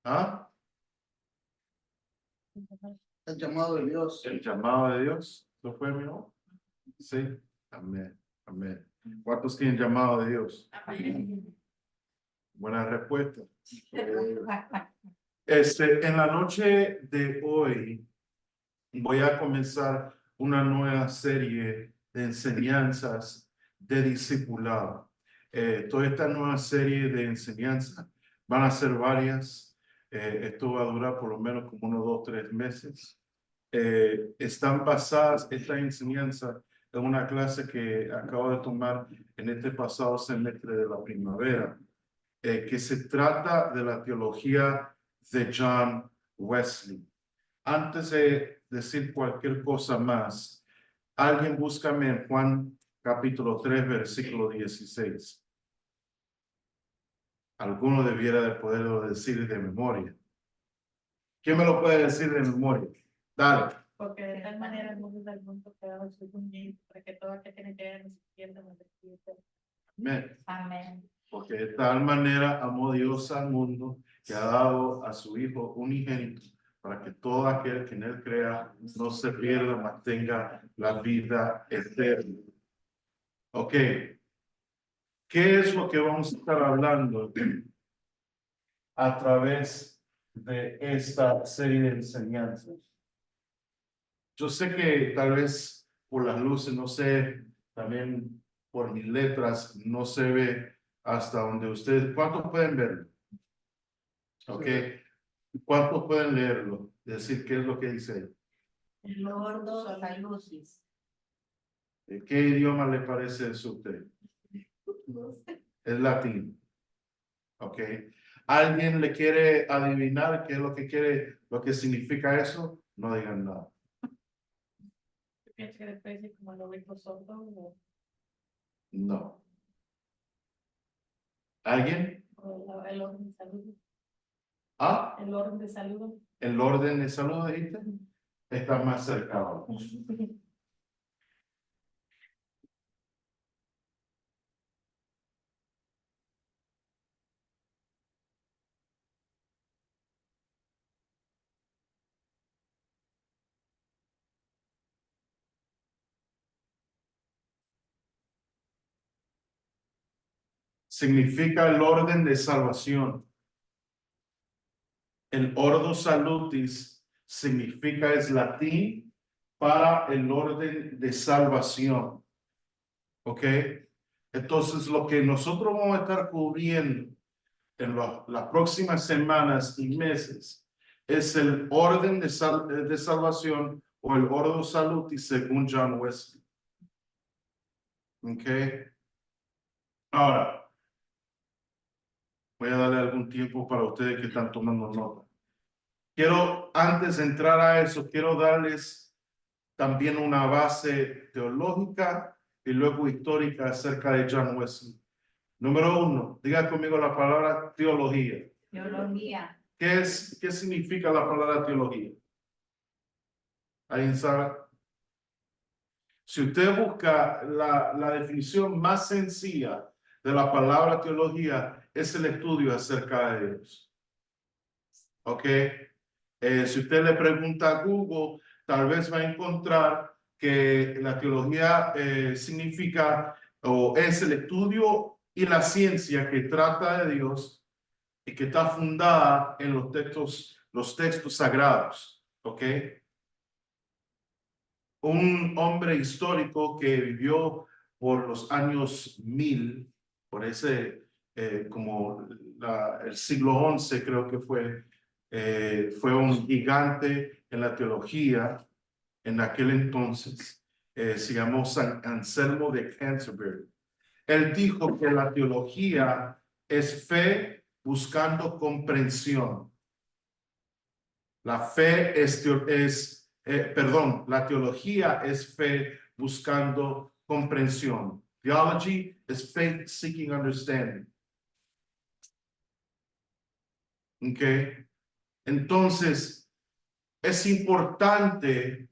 ¿Ah? El llamado de Dios. El llamado de Dios. ¿Lo fue, mi amor? Sí. Amén. Amén. ¿Cuántos tienen llamado de Dios? Amén. Buena respuesta. En la noche de hoy voy a comenzar una nueva serie de enseñanzas de discipulado. Toda esta nueva serie de enseñanzas van a ser varias. Esto va a durar por lo menos como unos 2 o 3 meses. Están basadas estas enseñanzas en una clase que acabo de tomar en este pasado semestre de la primavera, que se trata de la teología de John Wesley. Antes de decir cualquier cosa más, alguien búscame en Juan capítulo 3, versículo 16. Alguno debiera de poderlo decir de memoria. ¿Quién me lo puede decir de memoria? Dale. Porque de tal manera el mundo del mundo quedado su unido, para que todo aquel que tiene que ver no se pierda, no se pierda. Amén. Amén. Porque de tal manera amó Dios al mundo que ha dado a su Hijo unigénito para que todo aquel que en él crea no se pierda, mas tenga la vida eterna. Ok. ¿Qué es lo que vamos a estar hablando a través de esta serie de enseñanzas? Yo sé que tal vez por las luces, no sé, también por mis letras, no se ve hasta donde ustedes, ¿cuántos pueden verlo? Ok, ¿cuántos pueden leerlo? Decir qué es lo que dice ahí. El Lordo Salusis. ¿Qué idioma le parece eso a usted? Es latín. Ok. ¿Alguien le quiere adivinar qué es lo que quiere, lo que significa eso? No digan nada. Pienso que después es como el obispo sordo No. ¿Alguien? o el orden de salud. Ah, El orden de salud. el orden de salud, dijiste, está más cercano. Significa el orden de salvación. El ordo salutis significa, es latín para el orden de salvación. ¿Ok? Entonces, lo que nosotros vamos a estar cubriendo en las próximas semanas y meses es el orden de salvación o el ordo salutis según John Wesley. ¿Ok? Ahora, voy a darle algún tiempo para ustedes que están tomando nota. Quiero, antes de entrar a eso, quiero darles también una base teológica y luego histórica acerca de John Wesley. Número 1, diga conmigo la palabra teología. Teología. ¿Qué significa la palabra teología? ¿Alguien sabe? Si usted busca la definición más sencilla de la palabra teología, es el estudio acerca de Dios. ¿Ok? Si usted le pregunta a Google, tal vez va a encontrar que la teología significa o es el estudio y la ciencia que trata de Dios y que está fundada en los textos sagrados. ¿Ok? Un hombre histórico que vivió por los años 1000, por ese, como el siglo XI creo que fue un gigante en la teología en aquel entonces. Se llamó San Anselmo de Canterbury. Él dijo que la teología es fe buscando comprensión. La fe la teología es fe buscando comprensión. Theology is faith seeking understanding. Okay. Entonces, es importante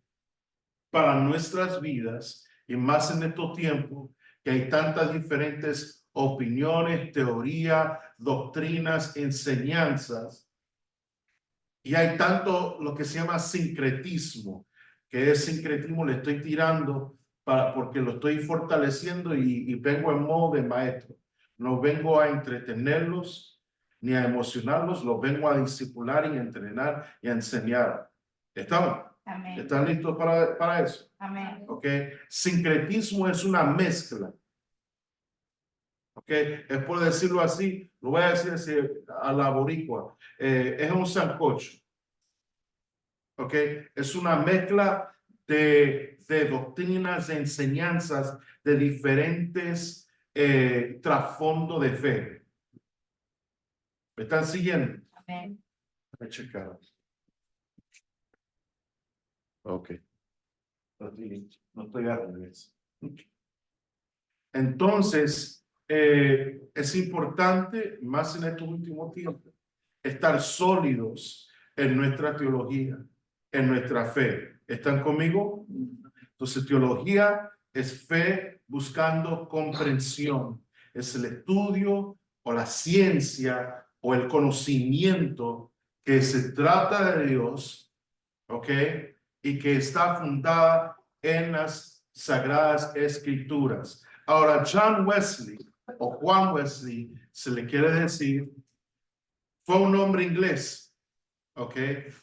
para nuestras vidas y más en estos tiempos que hay tantas diferentes opiniones, teorías, doctrinas, enseñanzas. Y hay tanto lo que se llama sincretismo, que es sincretismo, le estoy tirando porque lo estoy fortaleciendo y vengo en modo de maestro. No vengo a entretenerlos ni a emocionarlos, los vengo a discipular y a entrenar y a enseñar. ¿Estamos? Amén. ¿Están listos para eso? Amén. ¿Ok? Sincretismo es una mezcla. ¿Ok? Es por decirlo así, lo voy a decir así a la boricua. Es un sancocho. ¿Ok? Es una mezcla de doctrinas, de enseñanzas, de diferentes trasfondos de fe. ¿Me están siguiendo? Amén. Déjame checar. Ok. No estoy al revés. Entonces, es importante, más en estos últimos tiempos, estar sólidos en nuestra teología, en nuestra fe. ¿Están conmigo? Entonces, teología es fe buscando comprensión. Es el estudio o la ciencia o el conocimiento que se trata de Dios, ¿ok? Y que está fundada en las Sagradas Escrituras. Ahora, John Wesley o Juan Wesley, se le quiere decir, fue un hombre inglés, ¿ok?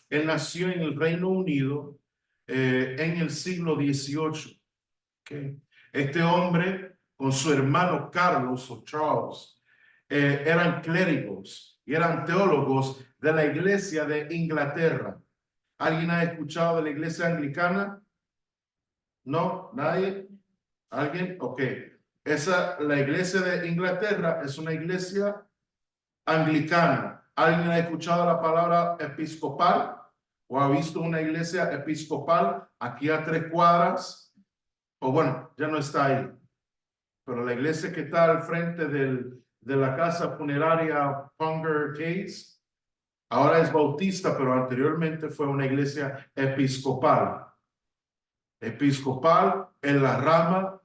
Él nació en el Reino Unido en el siglo XVIII, ¿ok? Este hombre con su hermano Carlos o Charles eran clérigos y eran teólogos de la iglesia de Inglaterra. ¿Alguien ha escuchado de la iglesia anglicana? ¿No? ¿Nadie? ¿Alguien? Ok. La iglesia de Inglaterra es una iglesia anglicana. ¿Alguien ha escuchado la palabra episcopal? ¿O ha visto una iglesia episcopal aquí a 3 cuadras? O bueno, ya no está ahí. Pero la iglesia que está al frente de la casa funeraria Hunger Case, ahora es bautista, pero anteriormente fue una iglesia episcopal. Episcopal en la rama,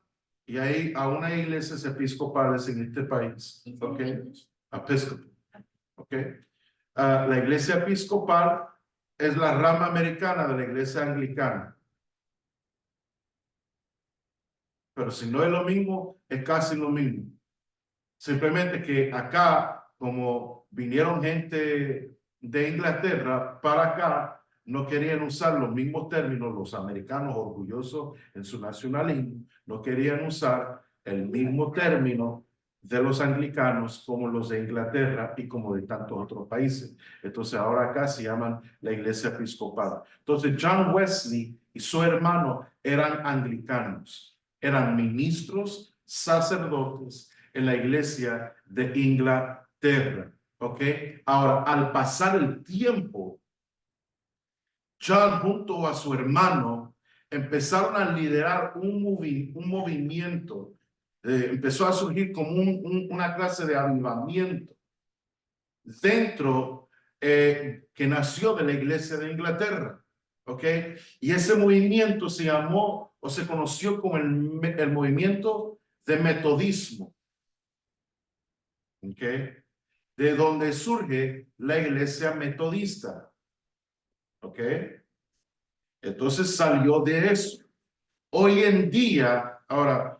y hay a una iglesias episcopales en este país. ¿Ok? Episcopal. ¿Ok? La iglesia episcopal es la rama americana de la iglesia anglicana. Pero si no es lo mismo, es casi lo mismo. Simplemente que acá, como vinieron gente de Inglaterra para acá, no querían usar los mismos términos, los americanos orgullosos en su nacionalismo, no querían usar el mismo término de los anglicanos como los de Inglaterra y como de tantos otros países. Entonces ahora acá se llaman la iglesia episcopal. Entonces John Wesley y su hermano eran anglicanos, eran ministros, sacerdotes en la iglesia de Inglaterra. ¿Ok? Ahora, al pasar el tiempo, John junto a su hermano empezaron a liderar un movimiento. Empezó a surgir como una clase de avivamiento dentro que nació de la iglesia de Inglaterra. ¿Ok? Y ese movimiento se llamó o se conoció como el movimiento de metodismo. ¿Ok? De donde surge la iglesia metodista. ¿Ok? Entonces salió de eso. Hoy en día, ahora,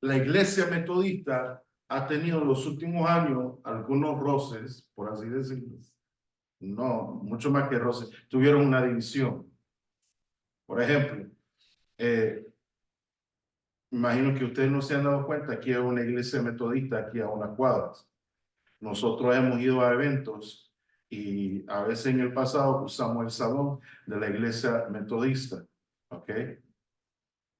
la iglesia metodista ha tenido en los últimos años algunos roces, por así decirlo. No, mucho más que roces. Tuvieron una división. Por ejemplo, imagino que ustedes no se han dado cuenta, aquí hay una iglesia metodista aquí a unas cuadras. Nosotros hemos ido a eventos y a veces en el pasado usamos el salón de la iglesia metodista, ¿ok?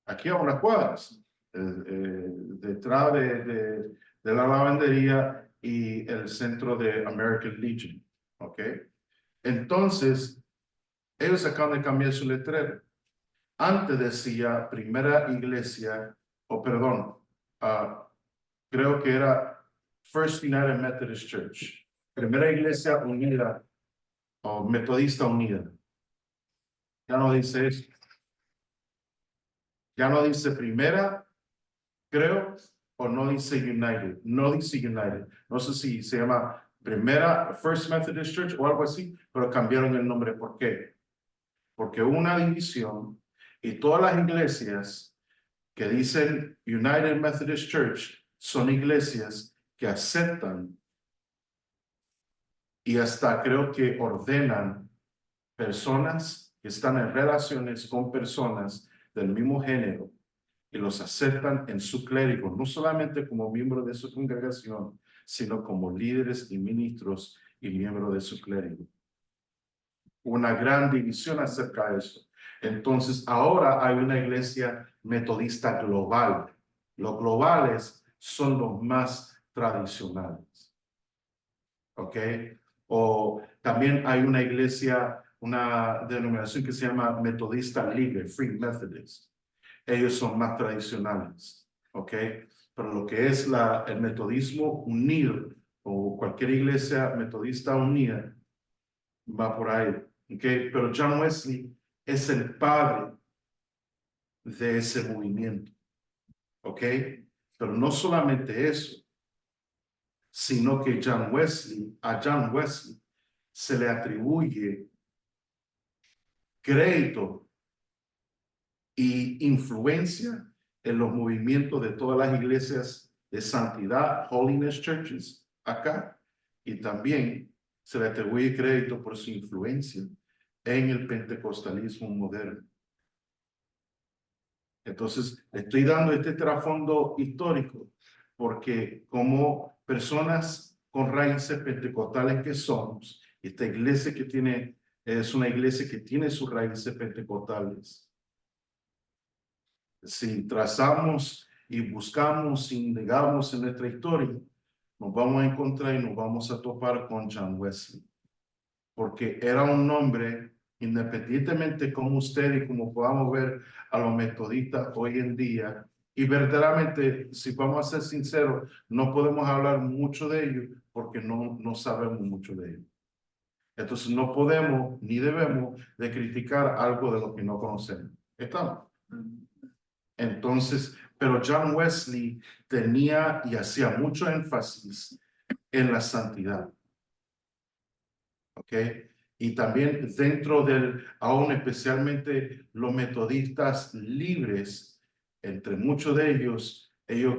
Aquí a unas cuadras, detrás de la lavandería y el centro de American Legion, ¿ok? Entonces, ellos acaban de cambiar su letrero. Antes decía Primera Iglesia, o perdón, creo que era First United Methodist Church, Primera Iglesia Unida o Metodista Unida. Ya no dice eso. Ya no dice primera, creo, o no dice United. No dice United. No sé si se llama primera First Methodist Church o algo así, pero cambiaron el nombre. ¿Por qué? Porque hubo una división y todas las iglesias que dicen United Methodist Church son iglesias que aceptan y hasta creo que ordenan personas que están en relaciones con personas del mismo género y los aceptan en su clérigo, no solamente como miembros de su congregación, sino como líderes y ministros y miembros de su clérigo. Una gran división acerca de eso. Entonces, ahora hay una iglesia metodista global. Los globales son los más tradicionales. ¿Ok? O también hay una iglesia, una denominación que se llama metodista libre, Free Methodist. Ellos son más tradicionales. ¿Ok? Pero lo que es el metodismo unido o cualquier iglesia metodista unida va por ahí. ¿Okay? Pero John Wesley es el padre de ese movimiento. ¿Ok? Pero no solamente eso, sino que a John Wesley se le atribuye crédito y influencia en los movimientos de todas las iglesias de santidad, holiness churches, acá, y también se le atribuye crédito por su influencia en el pentecostalismo moderno. Entonces, estoy dando este trasfondo histórico porque como personas con raíces pentecostales que somos, esta iglesia es una iglesia que tiene sus raíces pentecostales. Si trazamos y buscamos, indagamos en nuestra historia, nos vamos a encontrar y nos vamos a topar con John Wesley, porque era un hombre, independientemente como usted y como podamos ver a los metodistas hoy en día, y verdaderamente, si vamos a ser sinceros, no podemos hablar mucho de ellos porque no sabemos mucho de ellos. Entonces no podemos ni debemos de criticar algo de lo que no conocemos. ¿Estamos? Entonces, pero John Wesley tenía y hacía mucho énfasis en la santidad. ¿Ok? Y también dentro aún especialmente los metodistas libres, entre muchos de ellos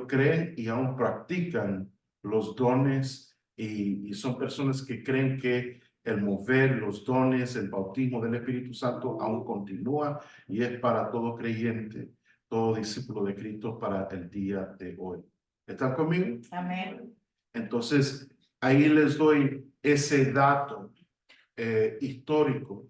creen y aún practican los dones y son personas que creen que el mover los dones, el bautismo del Espíritu Santo aún continúa y es para todo creyente, todo discípulo de Cristo para el día de hoy. ¿Están conmigo? Amén. Entonces, ahí les doy ese dato histórico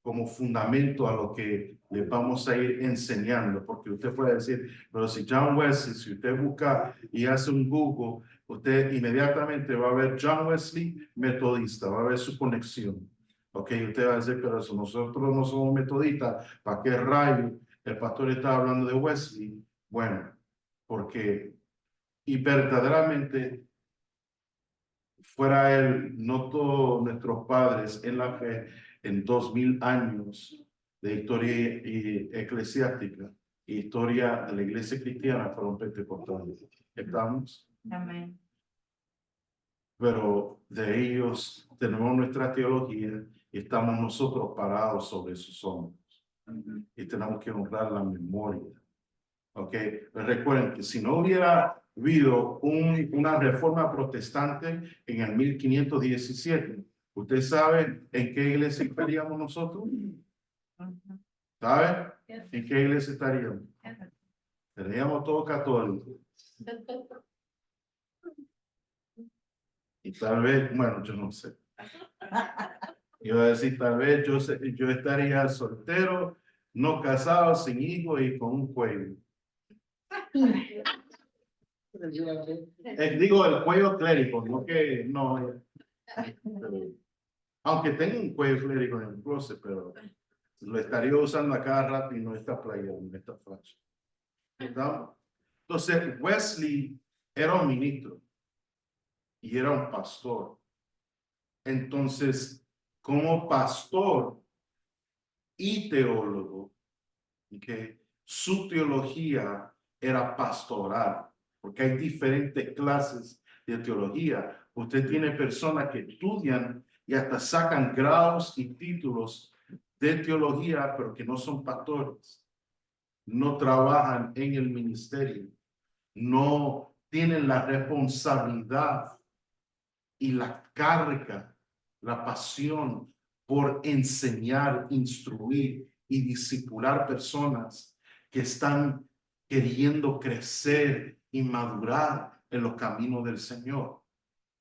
como fundamento a lo que les vamos a ir enseñando, porque usted puede decir, pero si John Wesley, si usted busca y hace un Google, usted inmediatamente va a ver John Wesley metodista, va a ver su conexión. Ok, usted va a decir, pero si nosotros no somos metodistas, ¿para qué rayo el pastor está hablando de Wesley? Bueno, porque y verdaderamente fuera él, no todos nuestros padres en la fe, en 2000 años de historia eclesiástica, historia de la iglesia cristiana fueron pentecostales. ¿Estamos? Amén. Pero de ellos tenemos nuestra teología y estamos nosotros parados sobre sus hombros. Y tenemos que honrar la memoria. ¿Ok? Recuerden que si no hubiera habido una reforma protestante en el 1517, ¿usted sabe en qué iglesia estaríamos nosotros? ¿Sabe? ¿En qué iglesia estaríamos? Estaríamos todos católicos. Y tal vez, bueno, yo no sé. Iba a decir, tal vez yo estaría soltero, no casado, sin hijos y con un cuello. Digo, el cuello clérigo, no que no. Aunque tenga un cuello clérigo en el closet, pero lo estaría usando a cada rato y no está playado, no está facha. ¿Estamos? Entonces, Wesley era un ministro y era un pastor. Entonces, como pastor y teólogo, ¿okay? Su teología era pastoral, porque hay diferentes clases de teología. usted tiene personas que estudian y hasta sacan grados y títulos de teología, pero que no son pastores, no trabajan en el ministerio, no tienen la responsabilidad y la carga, la pasión por enseñar, instruir y discipular personas que están queriendo crecer y madurar en los caminos del Señor.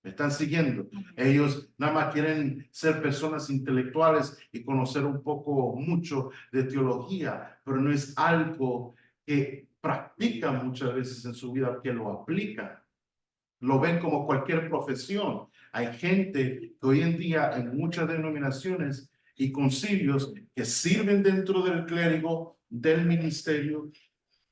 ¿Me están siguiendo? Ellos nada más quieren ser personas intelectuales y conocer un poco, mucho de teología, pero no es algo que practican muchas veces en su vida, que lo aplican. Lo ven como cualquier profesión. Hay gente que hoy en día en muchas denominaciones y concilios que sirven dentro del clérigo, del ministerio,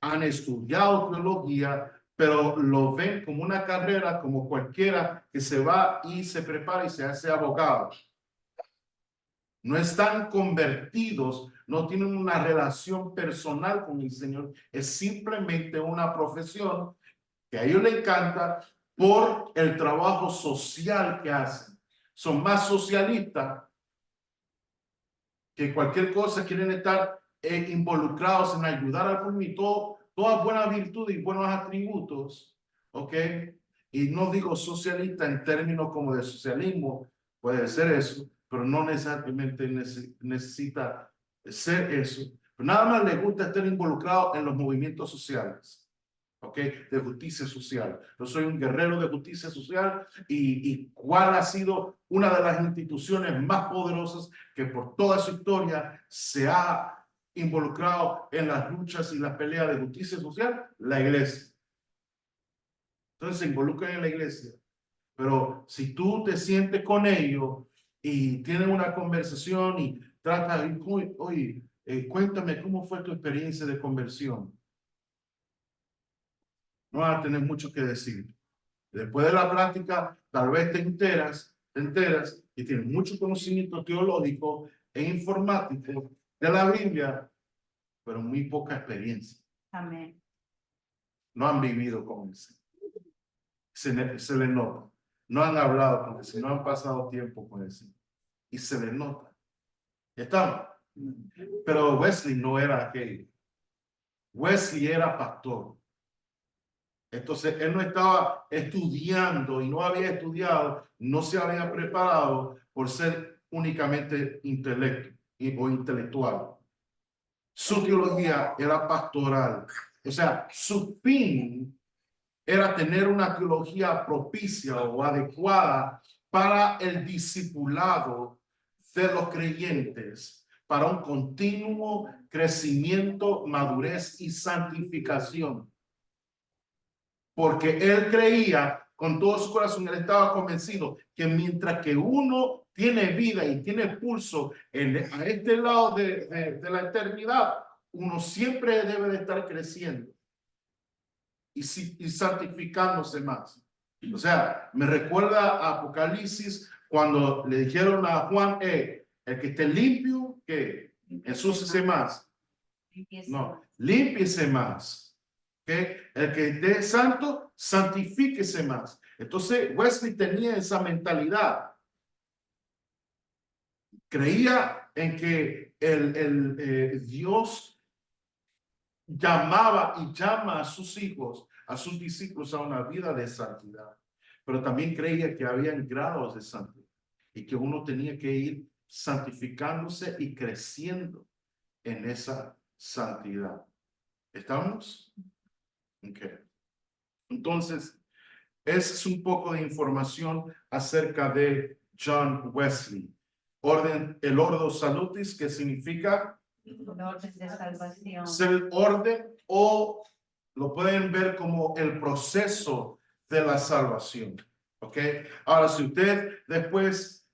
han estudiado teología, pero lo ven como una carrera como cualquiera que se va y se prepara y se hace abogado. No están convertidos, no tienen una relación personal con el Señor, es simplemente una profesión que a ellos les encanta por el trabajo social que hacen. Son más socialistas que cualquier cosa, quieren estar involucrados en ayudar al pueblo y todas buenas virtudes y buenos atributos, ¿ok? Y no digo socialista en términos como de socialismo, puede ser eso, pero no necesariamente necesita ser eso. Pero nada más les gusta estar involucrado en los movimientos sociales. ¿Ok? De justicia social. Yo soy un guerrero de justicia social y cuál ha sido una de las instituciones más poderosas que por toda su historia se ha involucrado en las luchas y las peleas de justicia social, la iglesia. Entonces se involucran en la iglesia. Pero si tú te sientes con ellos y tienen una conversación y tratas, oye, cuéntame cómo fue tu experiencia de conversión. No vas a tener mucho que decir. Después de la práctica, tal vez te enteras y tienes mucho conocimiento teológico e informático de la Biblia, pero muy poca experiencia. Amén. No han vivido con eso. Se les nota. No han hablado con eso, no han pasado tiempo con eso. Y se les nota. ¿Estamos? Pero Wesley no era aquello. Wesley era pastor. Entonces, él no estaba estudiando y no había estudiado, no se había preparado por ser únicamente o intelectual. Su teología era pastoral. O sea, su fin era tener una teología propicia o adecuada para el discipulado de los creyentes, para un continuo crecimiento, madurez y santificación. Porque él creía con todo su corazón, él estaba convencido que mientras que uno tiene vida y tiene pulso a este lado de la eternidad, uno siempre debe de estar creciendo y santificándose más. O sea, me recuerda a Apocalipsis cuando le dijeron a Juan, el que esté limpio, que ensúciese más. No, límpiese más. ¿Okay? El que esté santo, santifíquese más. Entonces, Wesley tenía esa mentalidad. Creía en que Dios llamaba y llama a sus hijos, a sus discípulos a una vida de santidad. Pero también creía que había grados de santidad y que uno tenía que ir santificándose y creciendo en esa santidad. ¿Estamos? Okay. Entonces, esa es un poco de información acerca de John Wesley. El Ordo Salutis, que significa El orden de salvación. el orden, o lo pueden ver como el proceso de la salvación. ¿Ok? Ahora, si usted después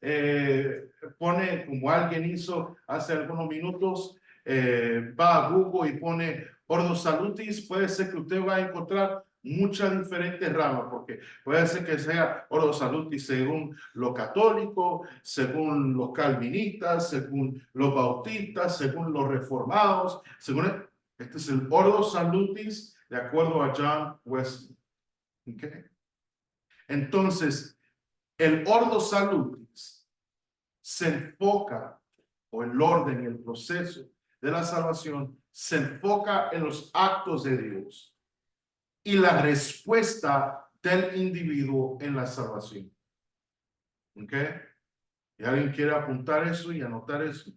pone, como alguien hizo hace algunos minutos, va a Google y pone Ordo Salutis, puede ser que usted va a encontrar muchas diferentes ramas, porque puede ser que sea Ordo Salutis según los católicos, según los calvinistas, según los bautistas, según los reformados, este es el Ordo Salutis de acuerdo a John Wesley. ¿Okay? Entonces, El ordo salutis se enfoca, o el orden, el proceso de la salvación, se enfoca en los actos de Dios y la respuesta del individuo en la salvación. ¿Ok? ¿Y alguien quiere apuntar eso y anotar eso?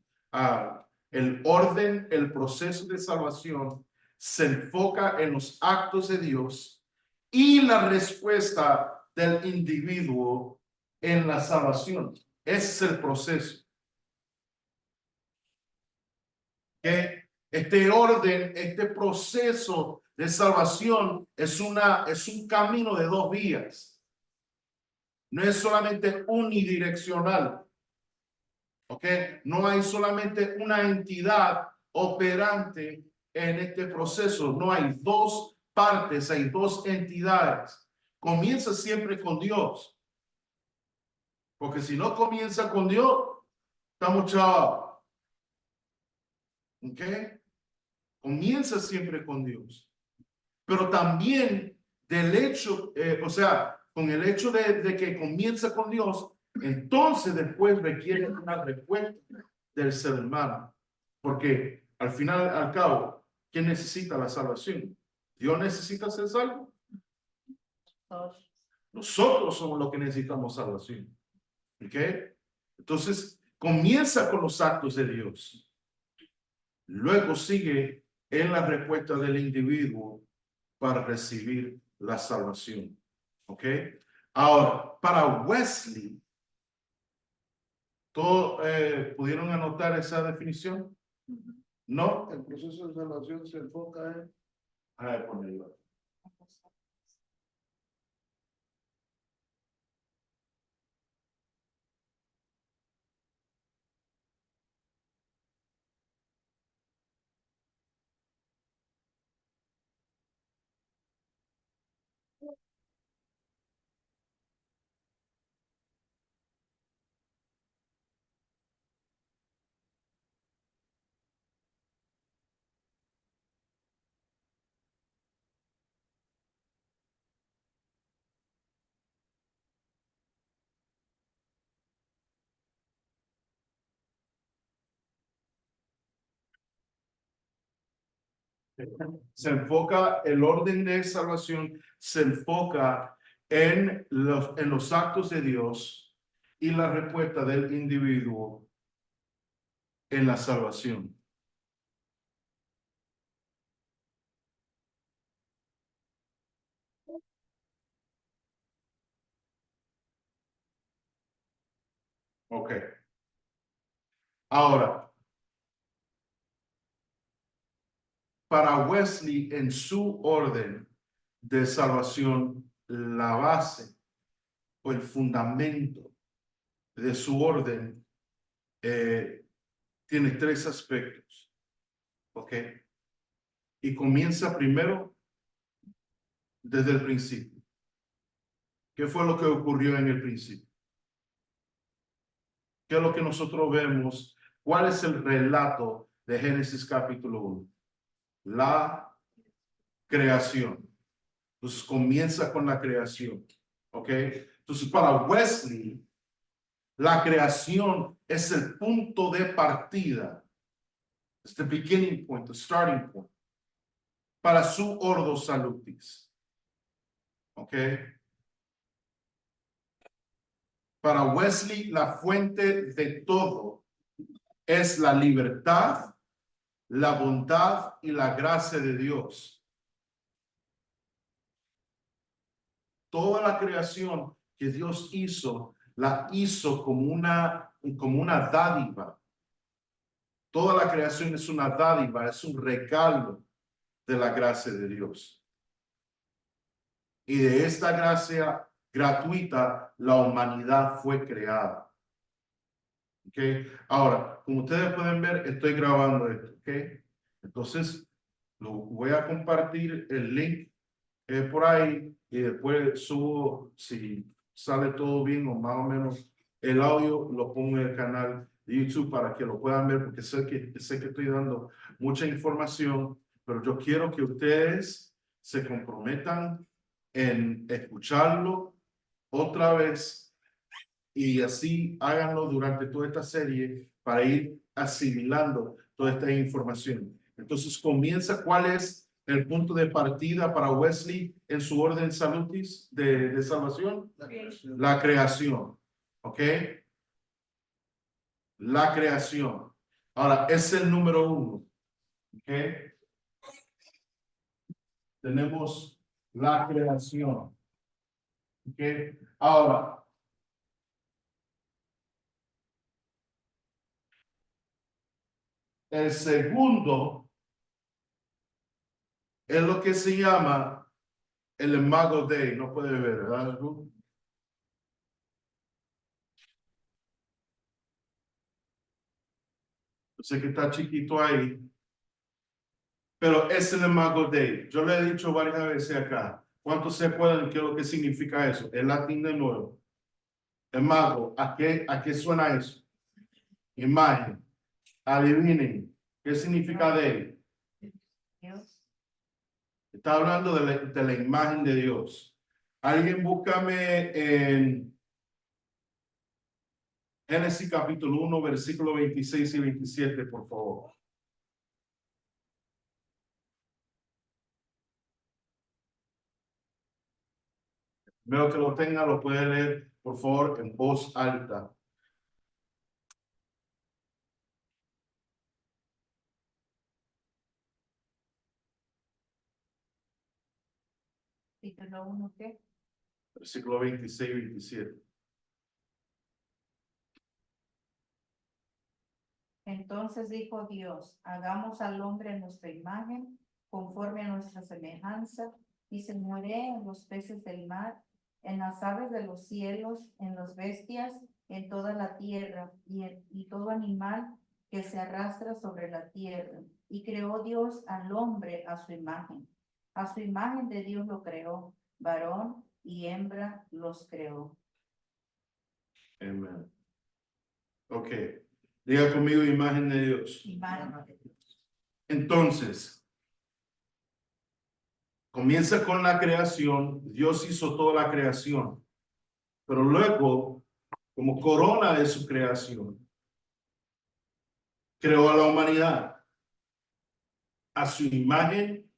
El orden, el proceso de salvación se enfoca en los actos de Dios y la respuesta del individuo en la salvación. Ese es el proceso. Que este orden, este proceso de salvación es un camino de dos vías. No es solamente unidireccional. ¿Ok? No hay solamente una entidad operante en este proceso. No hay dos partes, hay dos entidades. Comienza siempre con Dios. Porque si no comienza con Dios, estamos chavos. ¿Ok? Comienza siempre con Dios. Pero también del hecho, o sea, con el hecho de que comienza con Dios, entonces después requiere una respuesta del ser humano. Porque al final, al cabo, ¿quién necesita la salvación? ¿Dios necesita ser salvo? Todos. Nosotros somos los que necesitamos salvación. ¿Ok? Entonces, comienza con los actos de Dios. Luego sigue en la respuesta del individuo para recibir la salvación. ¿Ok? Ahora, para Wesley, ¿todos pudieron anotar esa definición? ¿No? El proceso de salvación se enfoca en A ver, ponelo. Se enfoca, el orden de salvación se enfoca en los actos de Dios y la respuesta del individuo en la salvación. Ok. Ahora, para Wesley, en su orden de salvación, la base o el fundamento de su orden tiene tres aspectos. ¿Ok? Y comienza primero desde el principio. ¿Qué fue lo que ocurrió en el principio? ¿Qué es lo que nosotros vemos? ¿Cuál es el relato de Génesis capítulo 1? La creación. Entonces comienza con la creación. ¿Ok? Entonces para Wesley, la creación es el punto de partida. Es the beginning point, the starting point. Para su ordo salutis. ¿Ok? Para Wesley, la fuente de todo es la libertad, la bondad y la gracia de Dios. Toda la creación que Dios hizo, la hizo como una dádiva. Toda la creación es una dádiva, es un regalo de la gracia de Dios. Y de esta gracia gratuita, la humanidad fue creada. ¿Ok? Ahora, como ustedes pueden ver, estoy grabando esto. ¿Ok? Entonces, lo voy a compartir el link por ahí y después subo, si sale todo bien o más o menos el audio, lo pongo en el canal de YouTube para que lo puedan ver, porque sé que estoy dando mucha información, pero yo quiero que ustedes se comprometan en escucharlo otra vez Y así háganlo durante toda esta serie para ir asimilando toda esta información. Entonces comienza cuál es el punto de partida para Wesley en su orden salutis de salvación. La creación. La creación. ¿Ok? La creación. Ahora, es el número 1. ¿Ok? Tenemos la creación. ¿Ok? Ahora, el segundo es lo que se llama el Imago Dei. No puede ver, ¿verdad? Yo sé que está chiquito ahí, pero es el Imago Dei. Yo le he dicho varias veces acá. ¿Cuántos se pueden? ¿Qué es lo que significa eso? El latín de nuevo. Imago, ¿a qué suena eso? Imagen. Adivinen. ¿Qué significa Dei? Dios. Está hablando de la imagen de Dios. Alguien búscame en Génesis capítulo 1, versículo 26 y 27, por favor. Veo que lo tenga, lo puede leer, por favor, en voz alta. Título 1, ¿qué? Versículo 26 y 27. Entonces dijo Dios, hagamos al hombre en nuestra imagen, conforme a nuestra semejanza, y se muere en los peces del mar, en las aves de los cielos, en las bestias, en toda la tierra, y todo animal que se arrastra sobre la tierra. Y creó Dios al hombre a su imagen. A su imagen de Dios lo creó, varón y hembra los creó. Amén. Ok. Diga conmigo, imagen de Dios. Imagen. Entonces, comienza con la creación. Dios hizo toda la creación. Pero luego, como corona de su creación, creó a la humanidad a su imagen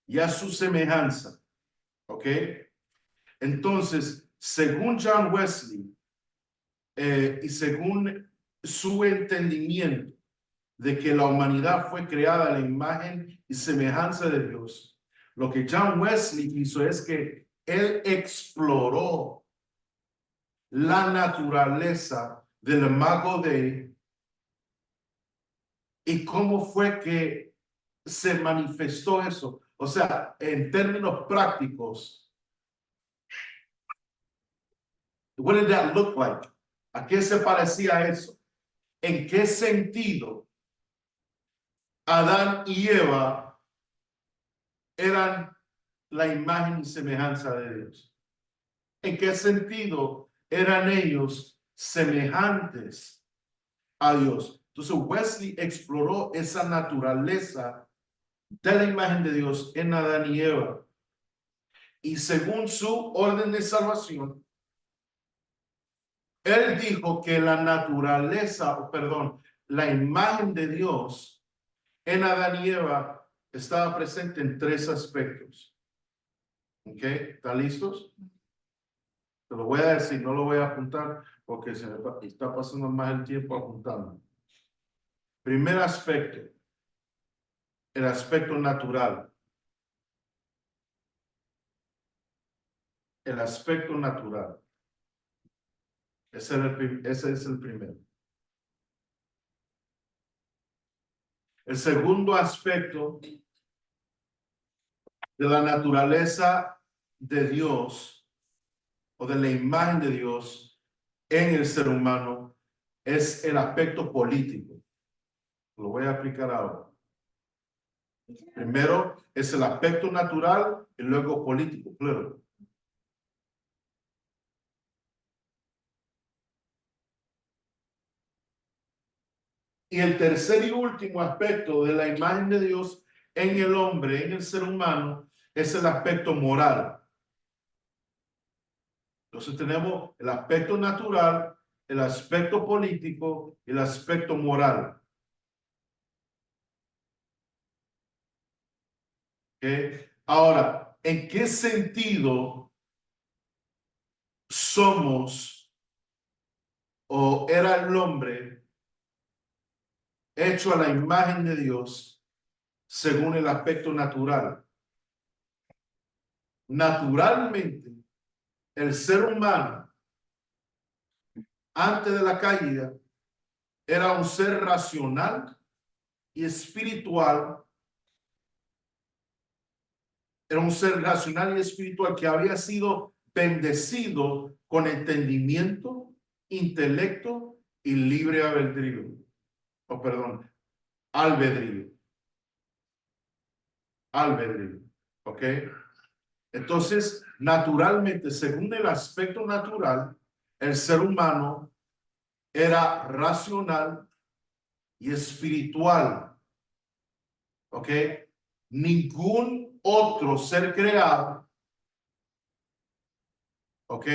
y a su semejanza. ¿Ok? Entonces, según John Wesley y según su entendimiento de que la humanidad fue creada a la imagen y semejanza de Dios, lo que John Wesley hizo es que él exploró la naturaleza del Imago Dei y cómo fue que se manifestó eso. O sea, en términos prácticos, what did that look like? ¿A qué se parecía eso? ¿En qué sentido Adán y Eva eran la imagen y semejanza de Dios? ¿En qué sentido eran ellos semejantes a Dios? Entonces Wesley exploró esa naturaleza de la imagen de Dios en Adán y Eva. Y según su orden de salvación, él dijo que la naturaleza, perdón, la imagen de Dios en Adán y Eva estaba presente en 3 aspectos. ¿Ok? ¿Están listos? Te lo voy a decir, no lo voy a apuntar porque se me está pasando más el tiempo apuntando. Primer aspecto, el aspecto natural. El aspecto natural. Ese es el primero. El segundo aspecto de la naturaleza de Dios o de la imagen de Dios en el ser humano es el aspecto político. Lo voy a aplicar ahora. Primero es el aspecto natural y luego político, claro. Y el tercer y último aspecto de la imagen de Dios en el hombre, en el ser humano, es el aspecto moral. Entonces tenemos el aspecto natural el aspecto político y el aspecto moral. ¿Okay? Ahora, ¿en qué sentido somos o era el hombre hecho a la imagen de Dios según el aspecto natural? Naturalmente, el ser humano antes de la caída era un ser racional y espiritual. Era un ser racional y espiritual que había sido bendecido con entendimiento, intelecto y libre albedrío. Oh, perdón, albedrío. Albedrío. ¿Ok? Entonces, naturalmente, según el aspecto natural, el ser humano era racional y espiritual. ¿Ok? Ningún otro ser creado, ¿ok?,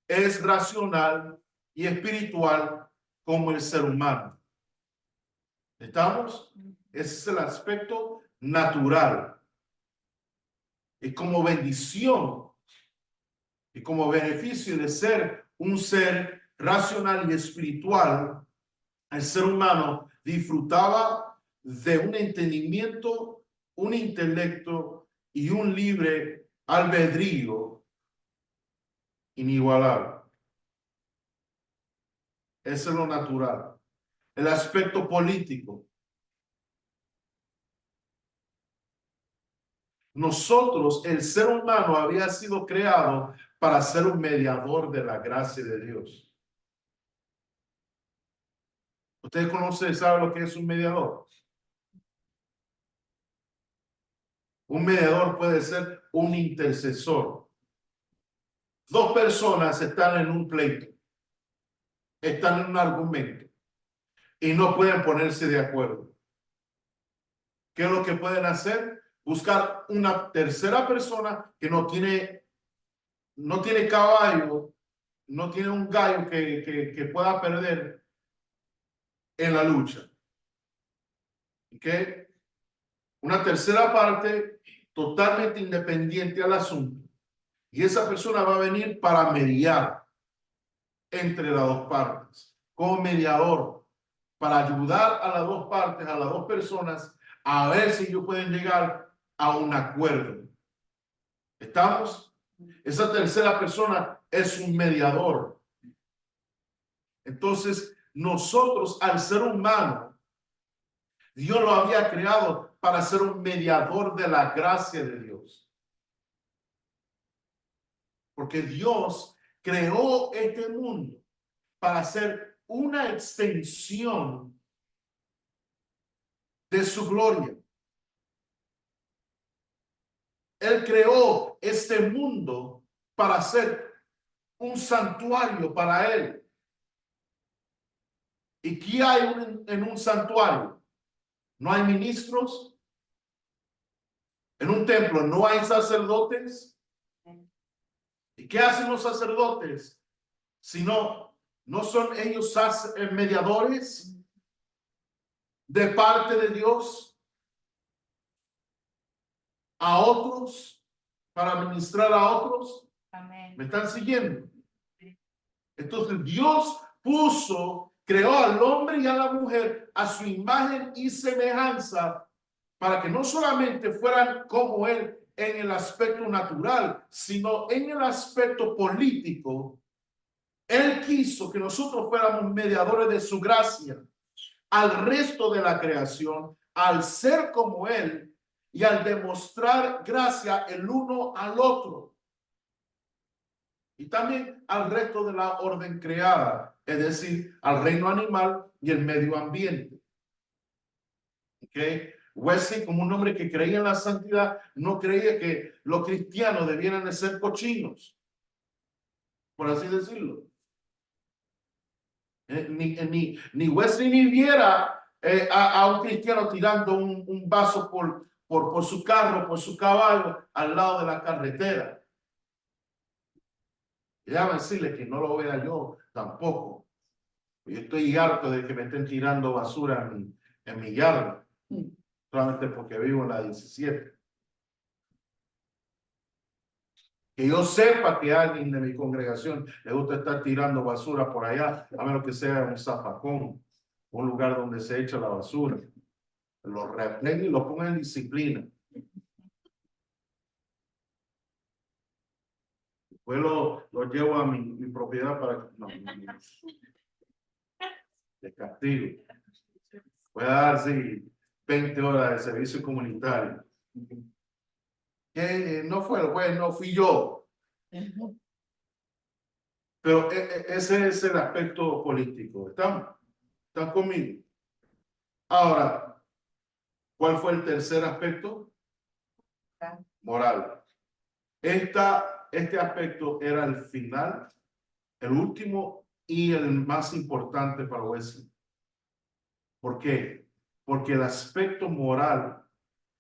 es racional y espiritual como el ser humano. ¿Estamos? Ese es el aspecto natural. Y como bendición y como beneficio de ser un ser racional y espiritual, el ser humano disfrutaba de un entendimiento, un intelecto y un libre albedrío inigualable. Eso es lo natural. El aspecto político. Nosotros, el ser humano, había sido creado para ser un mediador de la gracia de Dios. ¿Ustedes conocen, saben lo que es un mediador? Un mediador puede ser un intercesor. Dos personas están en un pleito, están en un argumento y no pueden ponerse de acuerdo. ¿Qué es lo que pueden hacer? Buscar una tercera persona que no tiene caballo, no tiene un gallo que pueda perder en la lucha. ¿Ok? Una tercera parte totalmente independiente al asunto. Y esa persona va a venir para mediar entre las dos partes, como mediador, para ayudar a las dos partes, a las dos personas, a ver si ellos pueden llegar a un acuerdo. ¿Estamos? Esa tercera persona es un mediador. Entonces, nosotros, al ser humano, Dios lo había creado para ser un mediador de la gracia de Dios. Porque Dios creó este mundo para ser una extensión de su gloria. Él creó este mundo para ser un santuario para Él. ¿Y qué hay en un santuario? No hay ministros. En un templo no hay sacerdotes. ¿Y qué hacen los sacerdotes? Si no son ellos mediadores de parte de Dios a otros, para ministrar a otros. Amén. ¿Me están siguiendo? Entonces Dios creó al hombre y a la mujer a su imagen y semejanza para que no solamente fueran como Él en el aspecto natural, sino en el aspecto político. Él quiso que nosotros fuéramos mediadores de su gracia al resto de la creación, al ser como Él y al demostrar gracia el uno al otro. Y también al resto de la orden creada, es decir, al reino animal y el medio ambiente. ¿Okay? Wesley, como un hombre que creía en la santidad, no creía que los cristianos debieran de ser cochinos, por así decirlo. Ni Wesley ni viera a un cristiano tirando un vaso por su carro, por su caballo, al lado de la carretera. Y déjame decirle que no lo vea yo Tampoco. Yo estoy harto de que me estén tirando basura en mi yarda, solamente porque vivo en la 17. Que yo sepa que alguien de mi congregación le gusta estar tirando basura por allá, a menos que sea un zafacón, un lugar donde se echa la basura. Lo reprendo y lo pongo en disciplina. Después lo llevo a mi propiedad para que no, de castigo. Voy a dar sí, 20 horas de servicio comunitario. Que no fue el juez, no fui yo. Pero ese es el aspecto político. ¿Están conmigo? Ahora, ¿cuál fue el tercer aspecto? Moral. Este aspecto era el final, el último y el más importante para Wesley. ¿Por qué? Porque el aspecto moral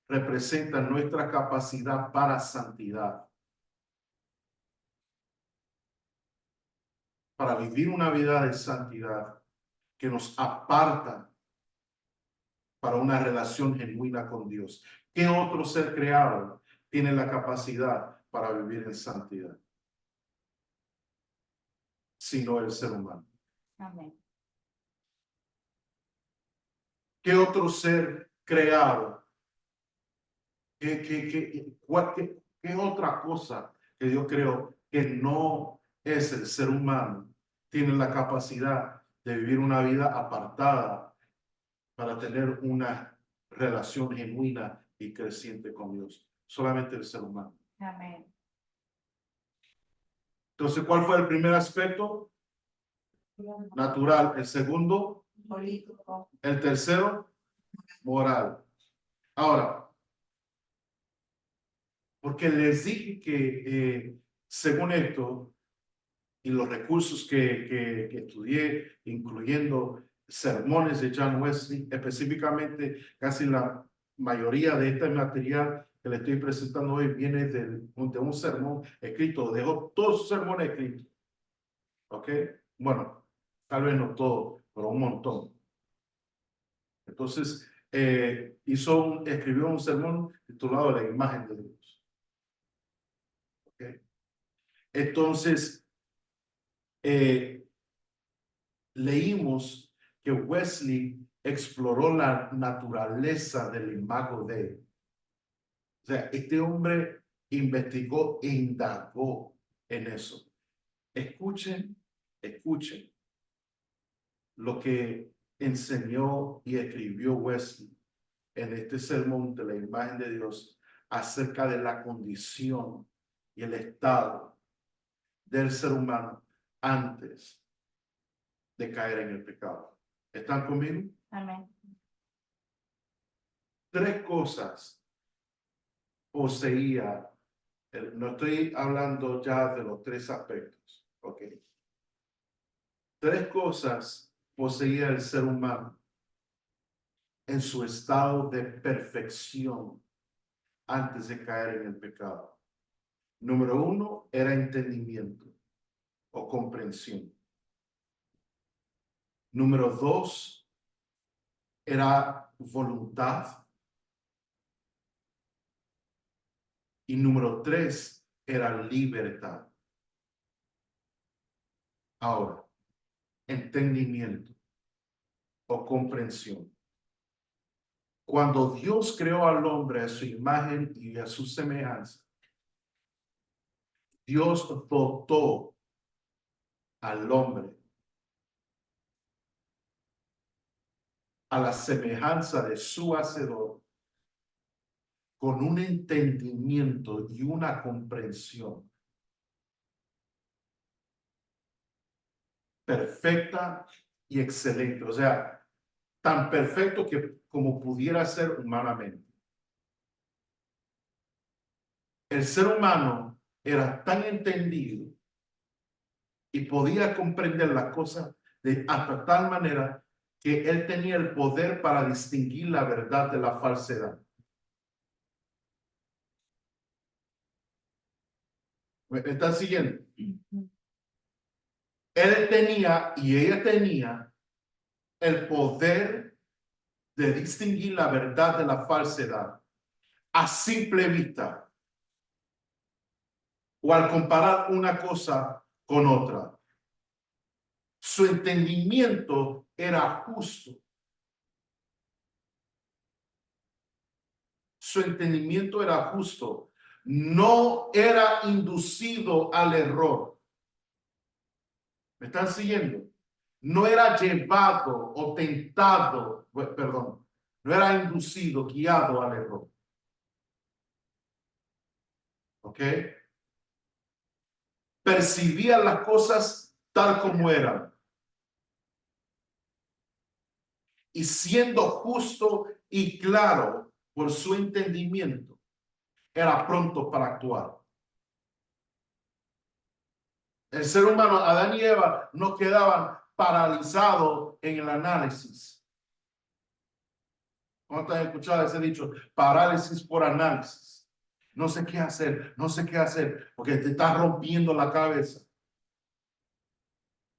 representa nuestra capacidad para santidad. Para vivir una vida de santidad que nos aparta para una relación genuina con Dios. ¿Qué otro ser creado tiene la capacidad para vivir en santidad? Sino el ser humano. Amén. ¿Qué otro ser creado? ¿Qué otra cosa que Dios creó que no es el ser humano tiene la capacidad de vivir una vida apartada para tener una relación genuina y creciente con Dios? Solamente el ser humano. Amén. Entonces, ¿cuál fue el primer aspecto? Natural. El segundo, Político. el tercero, moral. Ahora, porque les dije que según esto y los recursos que estudié, incluyendo sermones de John Wesley, específicamente casi la mayoría de este material que le estoy presentando hoy viene de un sermón escrito, dejó todos sus sermones escritos. ¿Ok? Bueno, tal vez no todo, pero un montón. Entonces, escribió un sermón titulado La imagen de Dios. ¿Ok? Entonces, leímos que Wesley exploró la naturaleza del imago de él. O sea, este hombre investigó e indagó en eso. Escuchen lo que enseñó y escribió Wesley en este sermón de la imagen de Dios acerca de la condición y el estado del ser humano antes de caer en el pecado. ¿Están conmigo? Amén. 3 cosas poseía, no estoy hablando ya de los 3 aspectos, ok. 3 cosas poseía el ser humano en su estado de perfección antes de caer en el pecado. Número 1 era entendimiento o comprensión. Número 2 era voluntad. Y número 3 era libertad. Ahora, entendimiento o comprensión. Cuando Dios creó al hombre a su imagen y a su semejanza, Dios dotó al hombre a la semejanza de su hacedor con un entendimiento y una comprensión perfecta y excelente. O sea, tan perfecto que como pudiera ser humanamente. El ser humano era tan entendido y podía comprender las cosas hasta tal manera que él tenía el poder para distinguir la verdad de la falsedad. ¿Me están siguiendo? él tenía y ella tenía el poder de distinguir la verdad de la falsedad a simple vista o al comparar una cosa con otra. Su entendimiento era justo. Su entendimiento era justo. No era inducido al error. ¿Me están siguiendo? No era llevado o tentado, perdón, no era inducido, guiado al error. ¿Ok? Percibía las cosas tal como eran. Y siendo justo y claro por su entendimiento, era pronto para actuar. El ser humano, Adán y Eva, no quedaban paralizados en el análisis. ¿Cuántos han escuchado ese dicho? Parálisis por análisis. No sé qué hacer, no sé qué hacer, porque te está rompiendo la cabeza.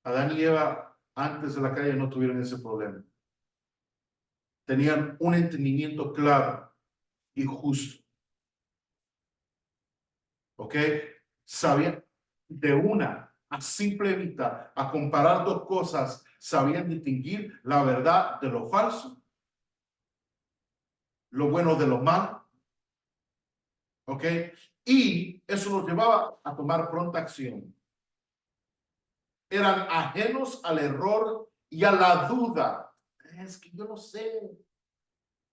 Adán y Eva, antes de la caída, no tuvieron ese problema. Tenían un entendimiento claro y justo. ¿Ok? Sabían de una a simple vista, a comparar dos cosas, sabían distinguir la verdad de lo falso, lo bueno de lo malo. ¿Ok? Y eso los llevaba a tomar pronta acción. Eran ajenos al error y a la duda. Es que yo no sé.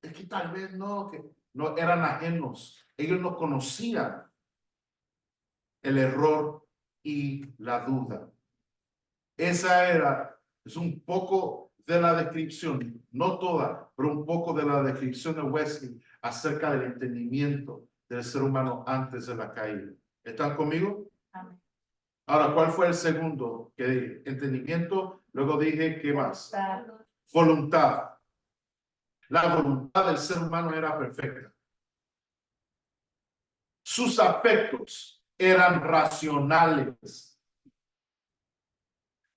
Es que tal vez no, que no eran ajenos. Ellos no conocían el error y la duda. Es un poco de la descripción, no toda, pero un poco de la descripción de Wesley acerca del entendimiento del ser humano antes de la caída. ¿Están conmigo? Amén. Ahora, ¿cuál fue el segundo que dije? Entendimiento. Luego dije, ¿qué más? Voluntad. Voluntad. La voluntad del ser humano era perfecta. Sus afectos eran racionales.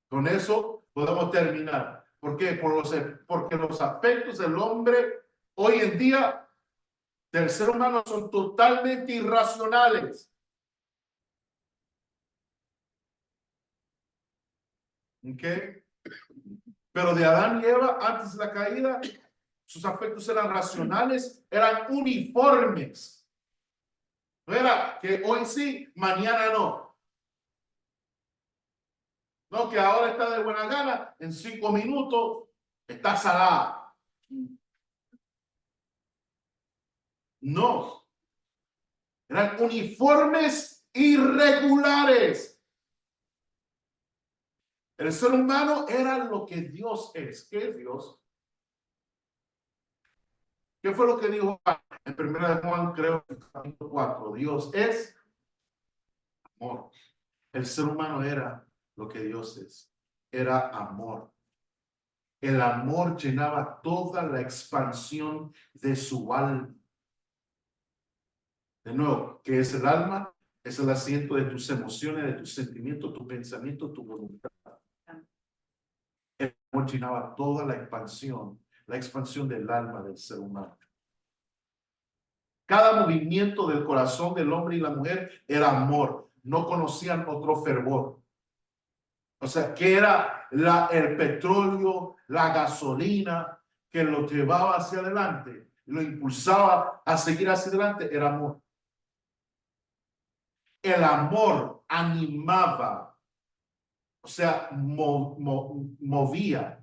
Con eso podemos terminar. ¿Por qué? Porque los afectos del hombre hoy en día del ser humano son totalmente irracionales. ¿Ok? Pero de Adán y Eva, antes de la caída, sus afectos eran racionales, eran uniformes. No era que hoy sí, mañana no. No, que ahora está de buena gana, en 5 minutos está salada. No. Eran uniformes irregulares. El ser humano era lo que Dios es. ¿Qué es Dios? ¿Qué fue lo que dijo en 1 Juan, creo, capítulo 4? Dios es amor. El ser humano era lo que Dios es. Era amor. El amor llenaba toda la expansión de su alma. De nuevo, ¿qué es el alma? Es el asiento de tus emociones, de tus sentimientos, tu pensamiento, tu voluntad. El amor llenaba toda la expansión del alma del ser humano. Cada movimiento del corazón del hombre y la mujer era amor. No conocían otro fervor. O sea, que era el petróleo, la gasolina que lo llevaba hacia adelante, lo impulsaba a seguir hacia adelante, era amor. El amor animaba, o sea, movía.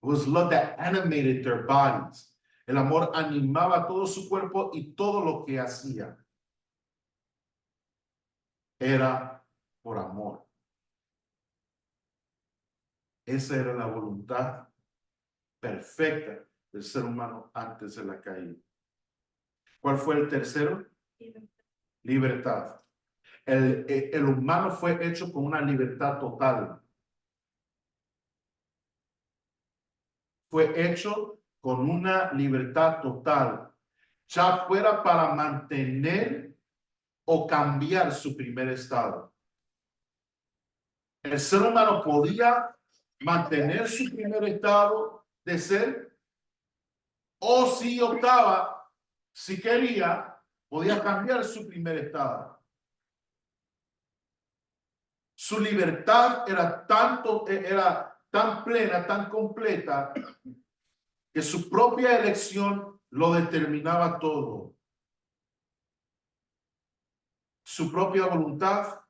It was love that animated their bodies. El amor animaba todo su cuerpo y todo lo que hacía era por amor. Esa era la voluntad perfecta del ser humano antes de la caída. ¿Cuál fue el tercero? Libertad. El humano fue hecho con una libertad total. Fue hecho con una libertad total, ya fuera para mantener o cambiar su primer estado. El ser humano podía mantener su primer estado de ser, o si optaba, si quería, podía cambiar su primer estado. Su libertad era tan plena, tan completa, que su propia elección lo determinaba todo. Su propia voluntad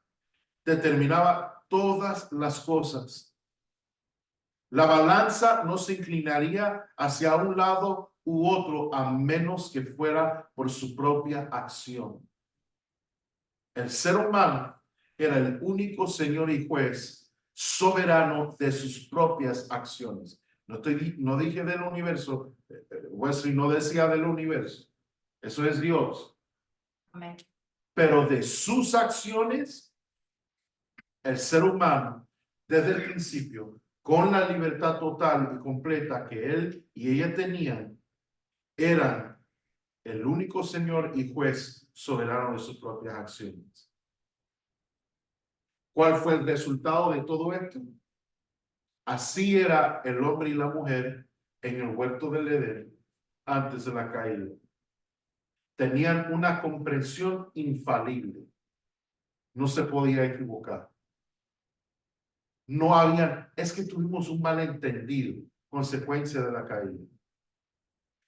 determinaba todas las cosas. La balanza no se inclinaría hacia un lado u otro a menos que fuera por su propia acción. El ser humano era el único señor y juez soberano de sus propias acciones. No dije del universo, Wesley no decía del universo, eso es Dios. Amén. Pero de sus acciones, el ser humano, desde el principio, con la libertad total y completa que él y ella tenían, eran el único señor y juez soberano de sus propias acciones. ¿Cuál fue el resultado de todo esto? Así era el hombre y la mujer en el huerto del Edén antes de la caída. Tenían una comprensión infalible. No se podía equivocar. No había, es que tuvimos un malentendido, consecuencia de la caída.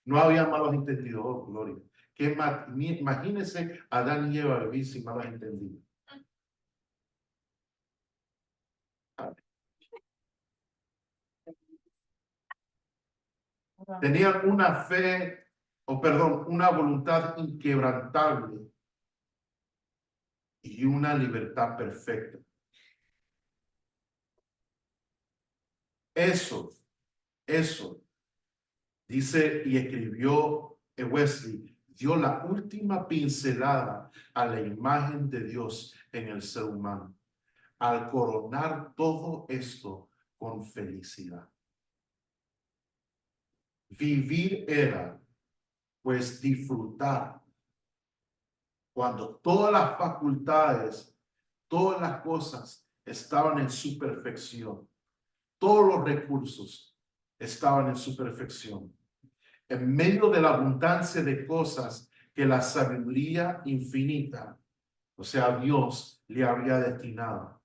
No había malos entendidos, oh, gloria. Imagínense a Adán y Eva vivir sin malos entendidos. Tenían una fe, una voluntad inquebrantable y una libertad perfecta. Eso, dice y escribió Wesley, dio la última pincelada a la imagen de Dios en el ser humano, al coronar todo esto con felicidad. Vivir era, pues, disfrutar cuando todas las facultades, todas las cosas estaban en su perfección. Todos los recursos estaban en su perfección. En medio de la abundancia de cosas que la sabiduría infinita, o sea, Dios, le había destinado.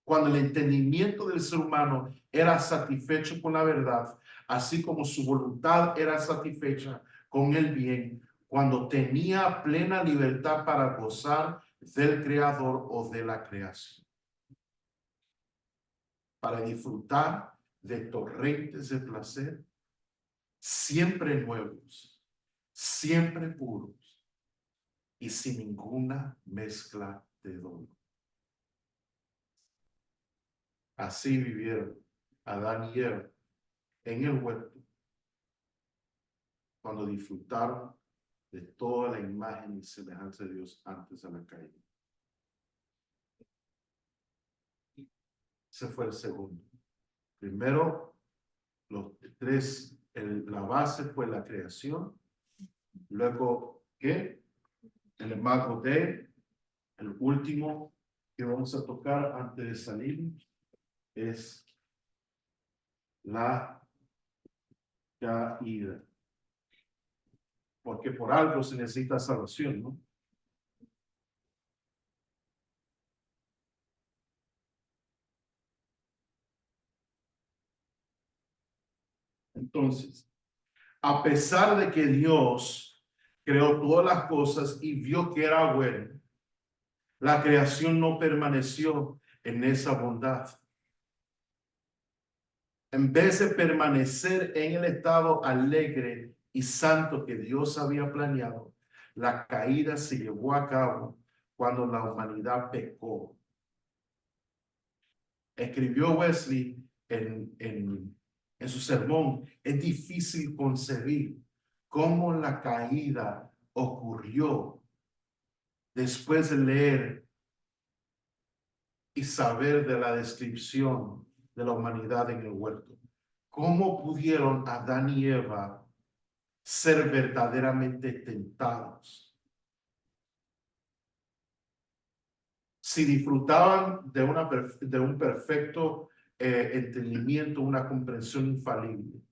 Cuando el entendimiento del ser humano era satisfecho con la verdad, así como su voluntad era satisfecha con el bien, cuando tenía plena libertad para gozar del Creador o de la creación, para disfrutar de torrentes de placer, siempre nuevos, siempre puros y sin ninguna mezcla de dolor. Así vivieron Adán y Eva en el huerto, cuando disfrutaron de toda la imagen y semejanza de Dios antes de la caída. Ese fue el segundo. Primero, la base fue la creación. Luego, ¿qué? El imago de, el último que vamos a tocar antes de salir es la caída. Porque por algo se necesita salvación, ¿no? Entonces, a pesar de que Dios creó todas las cosas y vio que era bueno, la creación no permaneció en esa bondad. En vez de permanecer en el estado alegre y santo que Dios había planeado, la caída se llevó a cabo cuando la humanidad pecó. Escribió Wesley en su sermón, es difícil concebir cómo la caída ocurrió después de leer y saber de la descripción de la humanidad en el huerto. ¿Cómo pudieron Adán y Eva ser verdaderamente tentados? si disfrutaban de, de un perfecto entendimiento, una comprensión infalible,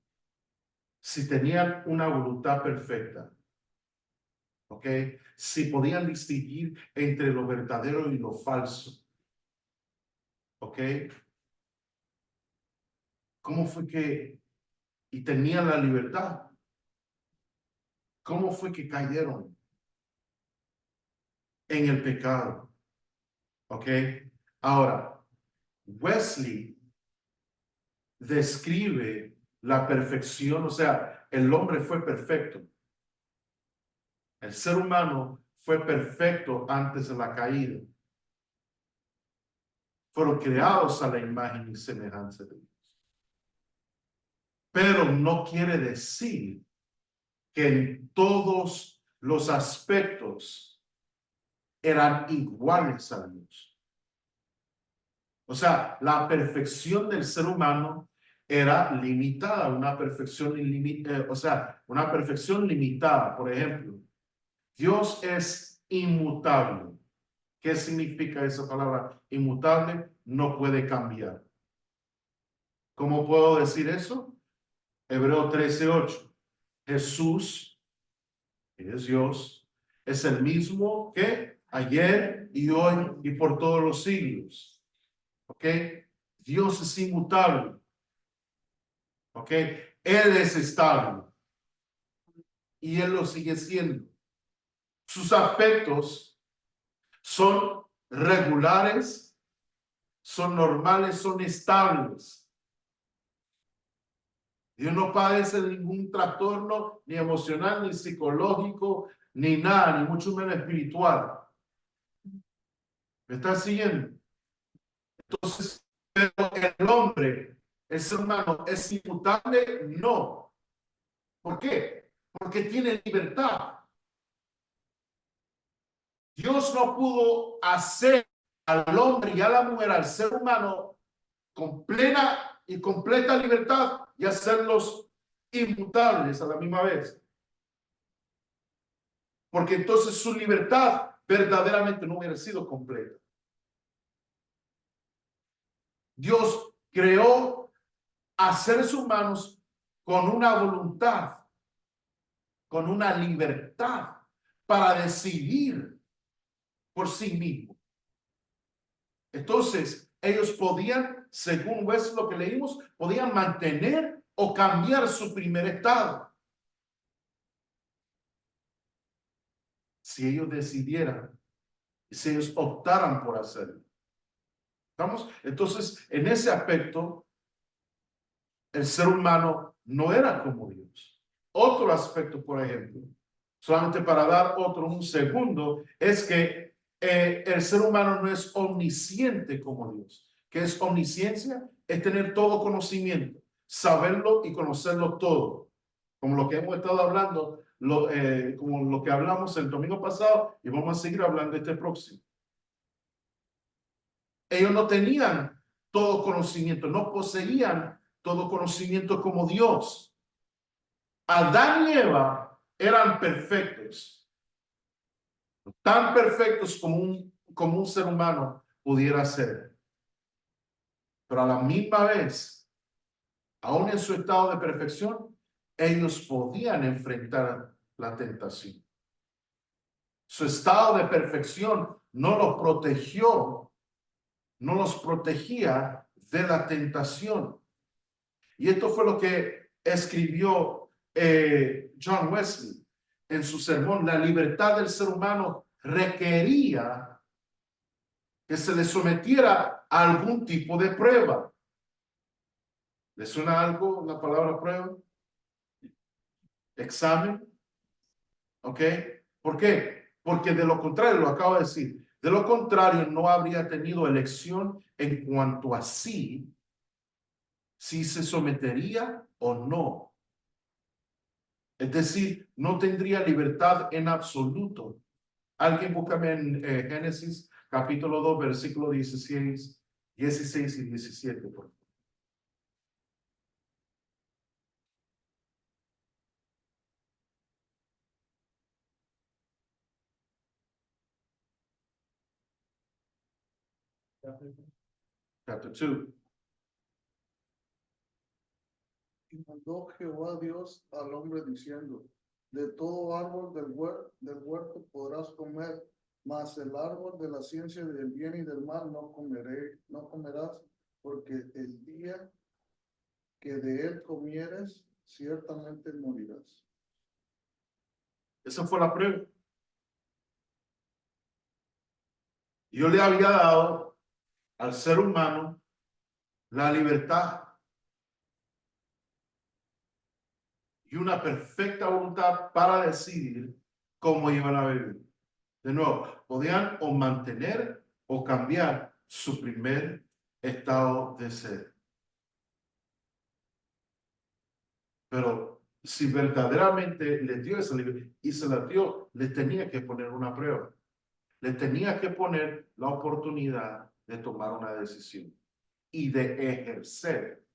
si tenían una voluntad perfecta, ¿ok? Si podían distinguir entre lo verdadero y lo falso, ¿ok? ¿Cómo fue que, y tenían la libertad? ¿Cómo fue que cayeron en el pecado? ¿Ok? Ahora, Wesley describe la perfección, o sea, el hombre fue perfecto. El ser humano fue perfecto antes de la caída. Fueron creados a la imagen y semejanza de Dios. Pero no quiere decir que en todos los aspectos eran iguales a Dios. O sea, la perfección del ser humano era limitada, una perfección o sea, una perfección limitada. Por ejemplo, Dios es inmutable. ¿Qué significa esa palabra? Inmutable, no puede cambiar. ¿Cómo puedo decir eso? Hebreo 13:8. Jesús, que es Dios, es el mismo que ayer y hoy y por todos los siglos. ¿Ok? Dios es inmutable. ¿Ok? Él es estable. Y Él lo sigue siendo. Sus aspectos son regulares, son normales, son estables. Dios no padece de ningún trastorno, ni emocional, ni psicológico, ni nada, ni mucho menos espiritual. ¿Me estás siguiendo? Entonces, pero el hombre, el ser humano, ¿es inmutable? No. ¿Por qué? Porque tiene libertad. Dios no pudo hacer al hombre y a la mujer, al ser humano, con plena y completa libertad y hacerlos inmutables a la misma vez. Porque entonces su libertad verdaderamente no hubiera sido completa. Dios creó a seres humanos con una voluntad, con una libertad para decidir por sí mismos. Entonces, ellos podían, según lo que leímos, podían mantener o cambiar su primer estado. Si ellos decidieran, si ellos optaran por hacerlo. ¿Estamos? Entonces, en ese aspecto, el ser humano no era como Dios. Otro aspecto, por ejemplo, solamente para dar otro, un segundo, es que el ser humano no es omnisciente como Dios. ¿Qué es omnisciencia? Es tener todo conocimiento, saberlo y conocerlo todo. Como lo que hemos estado hablando, como lo que hablamos el domingo pasado y vamos a seguir hablando este próximo. Ellos no tenían todo conocimiento, no poseían todo conocimiento como Dios. Adán y Eva eran perfectos, tan perfectos como un ser humano pudiera ser. Pero a la misma vez, aún en su estado de perfección, ellos podían enfrentar la tentación. Su estado de perfección no los protegió, no los protegía de la tentación. Y esto fue lo que escribió John Wesley en su sermón. La libertad del ser humano requería que se le sometiera a algún tipo de prueba. ¿Le suena algo la palabra prueba? Examen. ¿Ok? ¿Por qué? Porque de lo contrario, lo acabo de decir, de lo contrario no habría tenido elección en cuanto a si se sometería o no. Es decir, no tendría libertad en absoluto. Alguien búscame en Génesis capítulo 2, versículo 16 y 17, por favor. chapter 2. Y mandó Jehová Dios al hombre diciendo, de todo árbol del huerto podrás comer, mas el árbol de la ciencia del bien y del mal no comerás, porque el día que de él comieres, ciertamente morirás. Esa fue la prueba. Yo le había dado al ser humano la libertad y una perfecta voluntad para decidir cómo iban a vivir. De nuevo, podían o mantener o cambiar su primer estado de ser. Pero si verdaderamente les dio esa libertad y se la dio, les tenía que poner una prueba. Les tenía que poner la oportunidad de tomar una decisión y de ejercer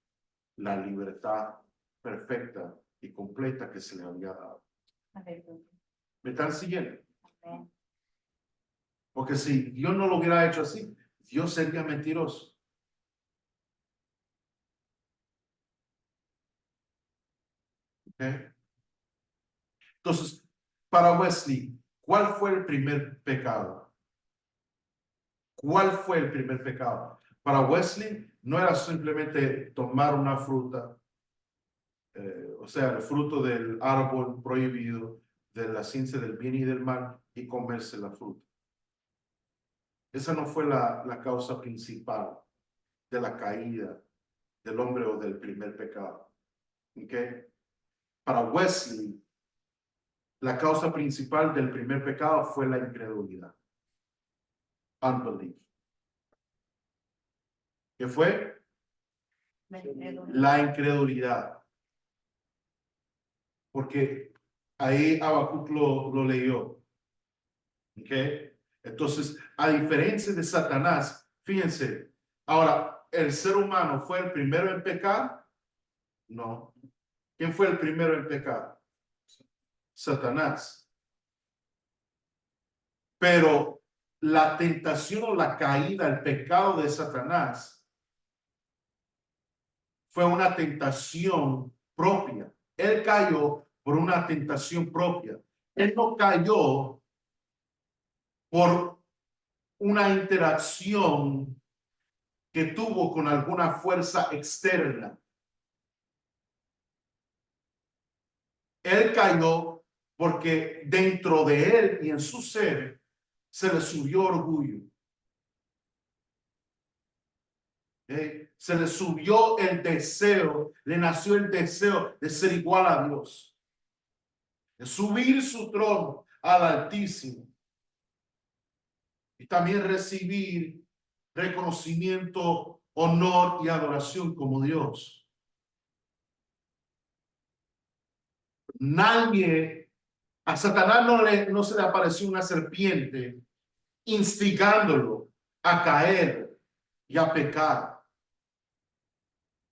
la libertad perfecta y completa que se le había dado. Aleluya. ¿Me están siguiendo? Amén. Porque si Dios no lo hubiera hecho así, Dios sería mentiroso. ¿Ok? Entonces, para Wesley, ¿cuál fue el primer pecado? ¿Cuál fue el primer pecado? Para Wesley no era simplemente tomar una fruta, o sea, el fruto del árbol prohibido, de la ciencia del bien y del mal, y comerse la fruta. Esa no fue la causa principal de la caída del hombre o del primer pecado. ¿Ok? Para Wesley, la causa principal del primer pecado fue la incredulidad. Unbelief. ¿Qué fue? La incredulidad. La incredulidad. Porque ahí Habacuc lo leyó. ¿Ok? Entonces, a diferencia de Satanás, fíjense, ahora, ¿el ser humano fue el primero en pecar? No. ¿Quién fue el primero en pecar? Satanás. Pero la tentación o la caída, el pecado de Satanás fue una tentación propia. Él cayó por una tentación propia. Él no cayó por una interacción que tuvo con alguna fuerza externa. Él cayó porque dentro de él y en su ser se le subió orgullo. Se le subió el deseo, le nació el deseo de ser igual a Dios, de subir su trono al Altísimo y también recibir reconocimiento, honor y adoración como Dios. Nadie, a Satanás no se le apareció una serpiente instigándolo a caer y a pecar.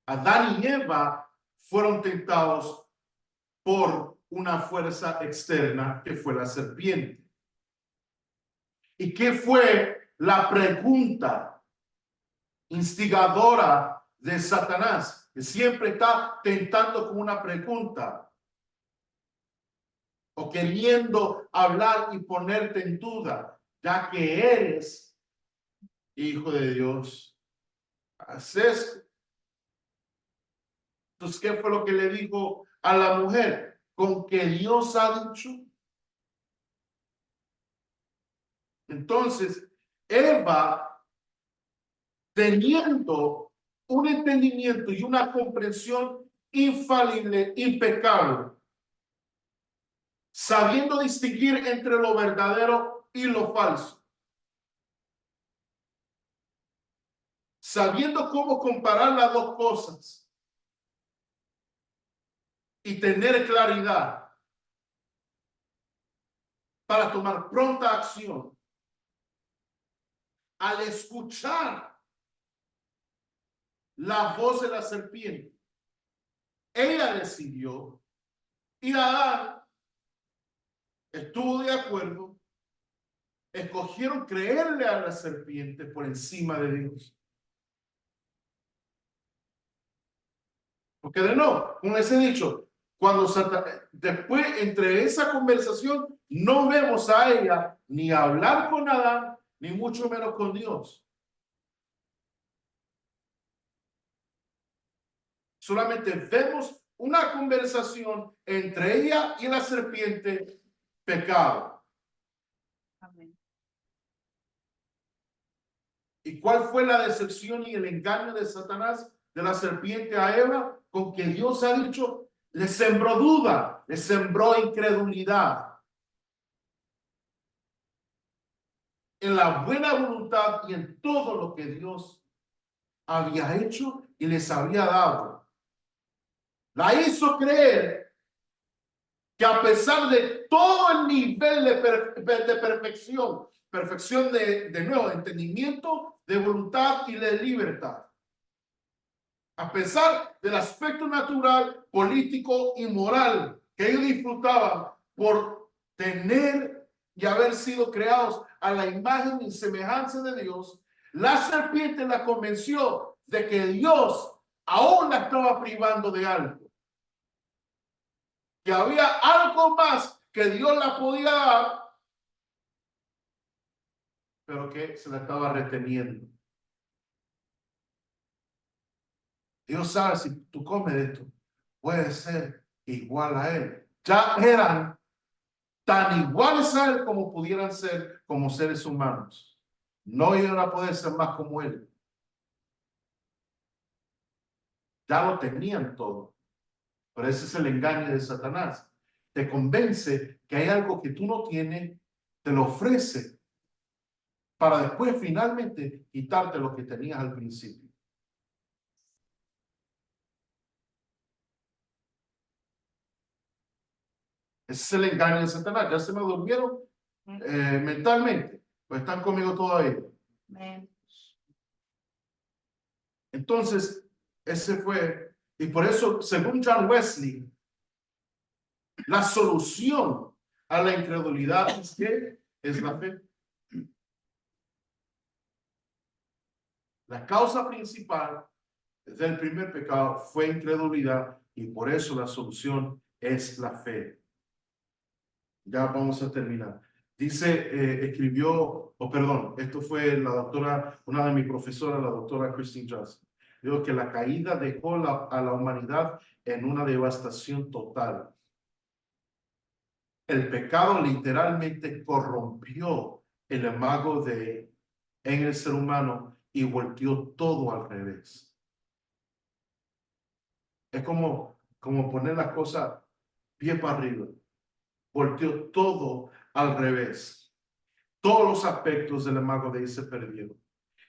Adán y Eva fueron tentados por una fuerza externa que fue la serpiente. ¿Y qué fue la pregunta instigadora de Satanás? Que siempre está tentando con una pregunta o queriendo hablar y ponerte en duda, ya que eres hijo de Dios. Haces. Entonces, ¿qué fue lo que le dijo a la mujer? Con que Dios ha dicho. Entonces, Eva, teniendo un entendimiento y una comprensión infalible, impecable, sabiendo distinguir entre lo verdadero y lo falso, sabiendo cómo comparar las dos cosas y tener claridad para tomar pronta acción, al escuchar la voz de la serpiente, ella decidió y Adán estuvo de acuerdo escogieron creerle a la serpiente por encima de Dios. Porque de no, con ese dicho, cuando después entre esa conversación no vemos a ella ni hablar con Adán, ni mucho menos con Dios. Solamente vemos una conversación entre ella y la serpiente, pecado. Amén. ¿Y cuál fue la decepción y el engaño de Satanás, de la serpiente a Eva? Con que Dios ha dicho, le sembró duda, le sembró incredulidad en la buena voluntad y en todo lo que Dios había hecho y les había dado. La hizo creer que a pesar de todo el nivel de perfección de nuevo, de entendimiento, de voluntad y de libertad, a pesar del aspecto natural, político y moral que ellos disfrutaban por tener y haber sido creados a la imagen y semejanza de Dios, la serpiente la convenció de que Dios aún la estaba privando de algo, que había algo más que Dios la podía dar, pero que se la estaba reteniendo. Dios sabe, si tú comes de esto, puedes ser igual a Él. Ya eran tan iguales a Él como pudieran ser como seres humanos. No iban a poder ser más como Él. Ya lo tenían todo. Pero ese es el engaño de Satanás. Te convence que hay algo que tú no tienes, te lo ofrece para después finalmente quitarte lo que tenías al principio. Ese es el engaño de Satanás. Ya se me durmieron mentalmente. Pues están conmigo todavía. Amén. Entonces, ese fue, y por eso, según John Wesley, la solución a la incredulidad es que es la fe. La causa principal del primer pecado fue incredulidad y por eso la solución es la fe. Ya vamos a terminar. Dice, esto fue la doctora, una de mis profesoras, la doctora Christine Johnson. Dijo que la caída dejó a la humanidad en una devastación total. El pecado literalmente corrompió el imago en el ser humano y volteó todo al revés. Es como poner las cosas pie para arriba. Volteó todo al revés. Todos los aspectos del imago de ahí se perdieron.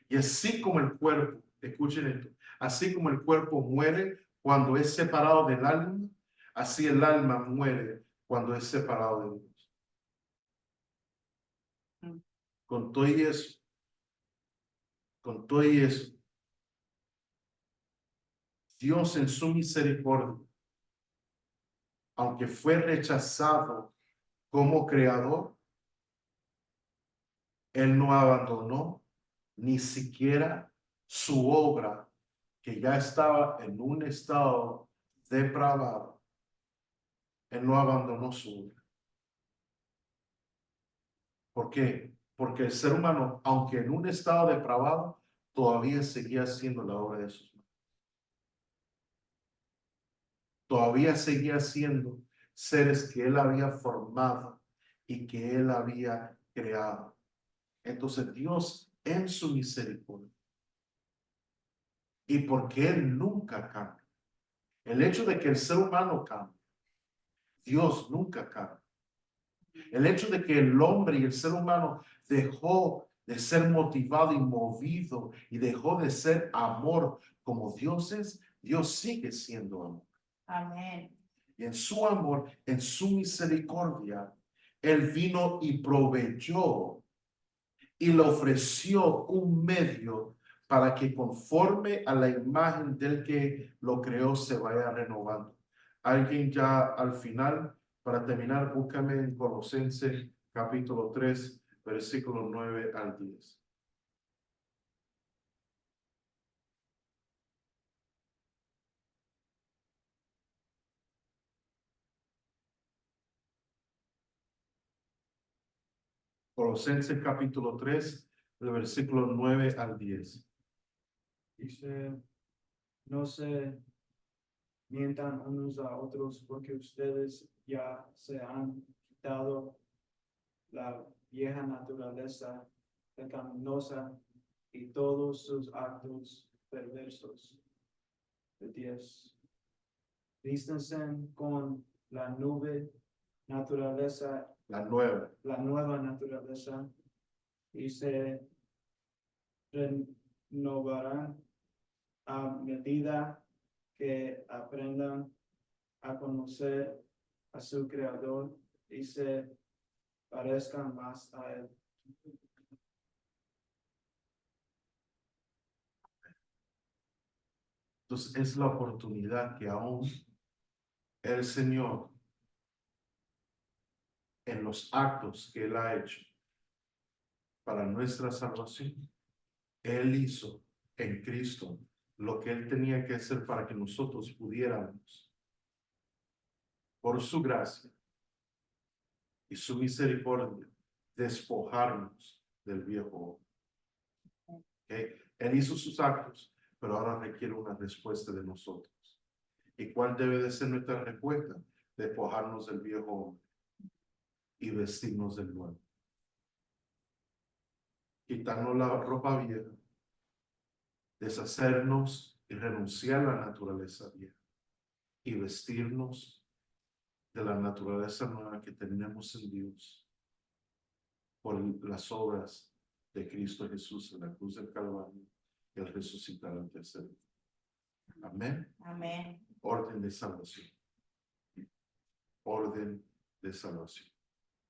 Y así como el cuerpo, escuchen esto, así como el cuerpo muere cuando es separado del alma, así el alma muere cuando es separado de Dios. Con todo y eso, Dios en su misericordia, aunque fue rechazado como creador, Él no abandonó ni siquiera su obra, que ya estaba en un estado depravado. Él no abandonó su obra. ¿Por qué? Porque el ser humano, aunque en un estado depravado, todavía seguía haciendo la obra de sus manos. Todavía seguía siendo seres que Él había formado y que Él había creado. Entonces Dios en su misericordia, y porque Él nunca cambia, el hecho de que el ser humano cambie, Dios nunca cambia. El hecho de que el hombre y el ser humano dejó de ser motivado y movido y dejó de ser amor como Dios es, Dios sigue siendo amor. Amén. Y en su amor, en su misericordia, Él vino y proveyó y le ofreció un medio para que conforme a la imagen del que lo creó se vaya renovando. Alguien ya al final, para terminar, búscame en Colosenses capítulo 3, versículo 9 al 10. Colosenses capítulo 3, del versículo 9 al 10. Dice, no se mientan unos a otros porque ustedes ya se han quitado la vieja naturaleza pecaminosa y todos sus actos perversos. De 10. Vístanse con la nube naturaleza, La nueva. la nueva naturaleza, y se renovarán a medida que aprendan a conocer a su creador y se parezcan más a él. Entonces es la oportunidad que aún el Señor, en los actos que Él ha hecho para nuestra salvación, Él hizo en Cristo lo que Él tenía que hacer para que nosotros pudiéramos, por su gracia y su misericordia, despojarnos del viejo hombre. ¿Okay? Él hizo sus actos, pero ahora requiere una respuesta de nosotros. ¿Y cuál debe de ser nuestra respuesta? Despojarnos del viejo hombre y vestirnos del nuevo. Quitarnos la ropa vieja, deshacernos y renunciar a la naturaleza vieja y vestirnos de la naturaleza nueva que tenemos en Dios por las obras de Cristo Jesús en la cruz del Calvario y el resucitar al tercer día. Amén. Amén. Orden de salvación. Orden de salvación.